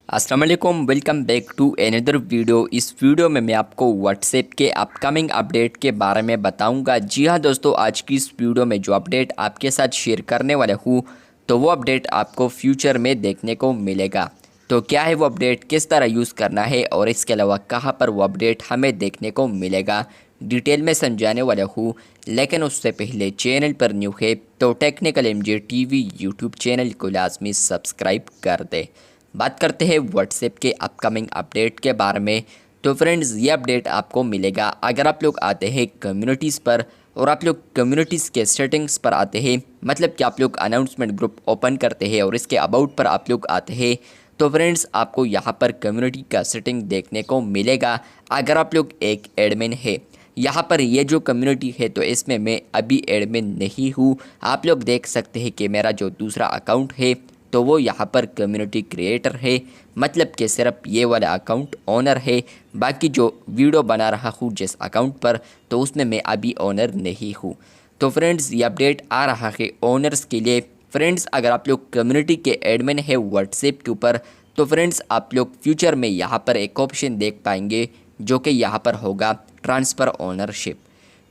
अस्सलाम वालेकुम, welcome back to another video. इस वीडियो में मैं आपको व्हाट्सएप के अपकमिंग अपडेट के बारे में बताऊंगा। जी हाँ दोस्तों, आज की इस वीडियो में जो अपडेट आपके साथ शेयर करने वाला हूँ तो वो अपडेट आपको फ्यूचर में देखने को मिलेगा। तो क्या है वो अपडेट, किस तरह यूज़ करना है और इसके अलावा कहाँ पर वो अपडेट हमें देखने को मिलेगा, डिटेल में समझाने वाला हूँ। लेकिन उससे पहले चैनल पर न्यू है तो technical MJ TV YouTube channel को लाजमी सब्सक्राइब कर दे। बात करते हैं व्हाट्सएप के अपकमिंग अपडेट के बारे में। तो फ्रेंड्स, ये अपडेट आपको मिलेगा अगर आप लोग आते हैं कम्युनिटीज़ पर और आप लोग कम्युनिटीज़ के सेटिंग्स पर आते हैं, मतलब कि आप लोग अनाउंसमेंट ग्रुप ओपन करते हैं और इसके अबाउट पर आप लोग आते हैं। तो फ्रेंड्स, आपको यहाँ पर कम्युनिटी का सेटिंग देखने को मिलेगा अगर आप लोग एक एडमिन है। यहाँ पर ये जो कम्युनिटी है तो इसमें मैं अभी एडमिन नहीं हूँ। आप लोग देख सकते हैं कि मेरा जो दूसरा अकाउंट है तो वो यहाँ पर कम्युनिटी क्रिएटर है, मतलब कि सिर्फ ये वाला अकाउंट ओनर है। बाकी जो वीडियो बना रहा हूँ जिस अकाउंट पर तो उसमें मैं अभी ओनर नहीं हूँ। तो फ्रेंड्स, ये अपडेट आ रहा है ओनर्स के लिए। फ्रेंड्स, अगर आप लोग कम्युनिटी के एडमिन है व्हाट्सएप के ऊपर तो फ्रेंड्स आप लोग फ्यूचर में यहाँ पर एक ऑप्शन देख पाएंगे जो कि यहाँ पर होगा ट्रांसफ़र ओनरशिप।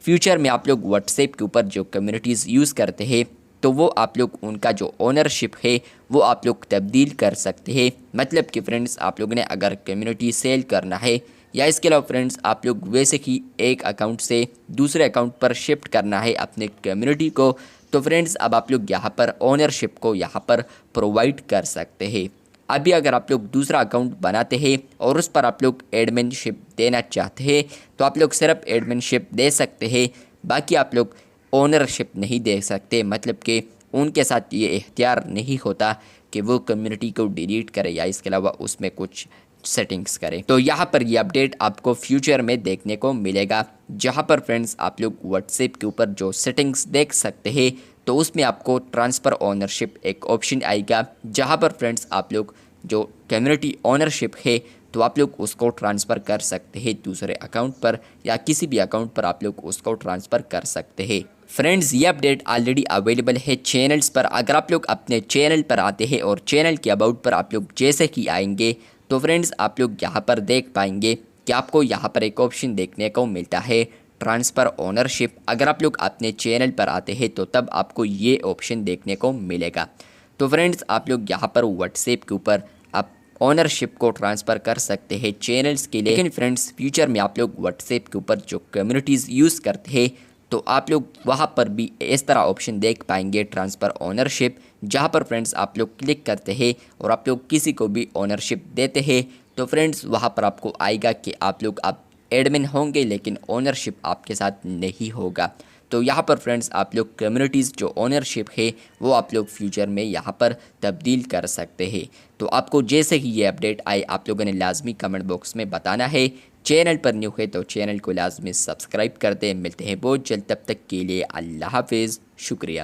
फ्यूचर में आप लोग व्हाट्सएप के ऊपर जो कम्युनिटीज़ यूज़ करते हैं तो वो आप लोग उनका जो ओनरशिप है वो आप लोग तब्दील कर सकते हैं। मतलब कि फ्रेंड्स, आप लोग ने अगर कम्युनिटी सेल करना है या इसके अलावा फ्रेंड्स आप लोग वैसे ही एक अकाउंट से दूसरे अकाउंट पर शिफ्ट करना है अपने कम्युनिटी को, तो फ्रेंड्स अब आप लोग यहाँ पर ओनरशिप को यहाँ पर प्रोवाइड कर सकते हैं। अभी अगर आप लोग दूसरा अकाउंट बनाते हैं और उस पर आप लोग एडमिनशिप देना चाहते हैं तो आप लोग सिर्फ एडमिनशिप दे सकते हैं, बाकी आप लोग ओनरशिप नहीं दे सकते। मतलब कि उनके साथ ये इख्तियार नहीं होता कि वो कम्युनिटी को डिलीट करे या इसके अलावा उसमें कुछ सेटिंग्स करें। तो यहाँ पर ये अपडेट आपको फ्यूचर में देखने को मिलेगा, जहाँ पर फ्रेंड्स आप लोग व्हाट्सएप के ऊपर जो सेटिंग्स देख सकते हैं तो उसमें आपको ट्रांसफ़र ओनरशिप एक ऑप्शन आएगा, जहाँ पर फ्रेंड्स आप लोग जो कम्युनिटी ओनरशिप है तो आप लोग उसको ट्रांसफ़र कर सकते हैं दूसरे अकाउंट पर या किसी भी अकाउंट पर आप लोग उसको ट्रांसफ़र कर सकते हैं। फ्रेंड्स, ये अपडेट ऑलरेडी अवेलेबल है चैनल्स पर। अगर आप लोग अपने चैनल पर आते हैं और चैनल के अबाउट पर आप लोग जैसे ही आएंगे तो फ्रेंड्स आप लोग यहाँ पर देख पाएंगे कि आपको यहाँ पर एक ऑप्शन देखने को मिलता है ट्रांसफ़र ओनरशिप। अगर आप लोग अपने चैनल पर आते हैं तो तब आपको ये ऑप्शन देखने को मिलेगा। तो फ्रेंड्स, आप लोग यहाँ पर व्हाट्सएप के ऊपर आप ओनरशिप को ट्रांसफ़र कर सकते हैं चैनल्स के लिए। लेकिन फ्रेंड्स, फ्यूचर में आप लोग व्हाट्सएप के ऊपर जो कम्युनिटीज़ यूज़ करते हैं तो आप लोग वहाँ पर भी इस तरह ऑप्शन देख पाएंगे ट्रांसफ़र ओनरशिप, जहाँ पर फ्रेंड्स आप लोग क्लिक करते हैं और आप लोग किसी को भी ओनरशिप देते हैं तो फ्रेंड्स वहाँ पर आपको आएगा कि आप लोग आप एडमिन होंगे लेकिन ओनरशिप आपके साथ नहीं होगा। तो यहाँ पर फ्रेंड्स आप लोग कम्युनिटीज़ जो ओनरशिप है वो आप लोग फ्यूचर में यहाँ पर तब्दील कर सकते हैं। तो आपको जैसे ही ये अपडेट आए आप लोगों ने लाजमी कमेंट बॉक्स में बताना है। चैनल पर न्यू है तो चैनल को लाजमी सब्सक्राइब कर दें। मिलते हैं बहुत जल्द, तब तक के लिए अल्लाह हाफिज़, शुक्रिया।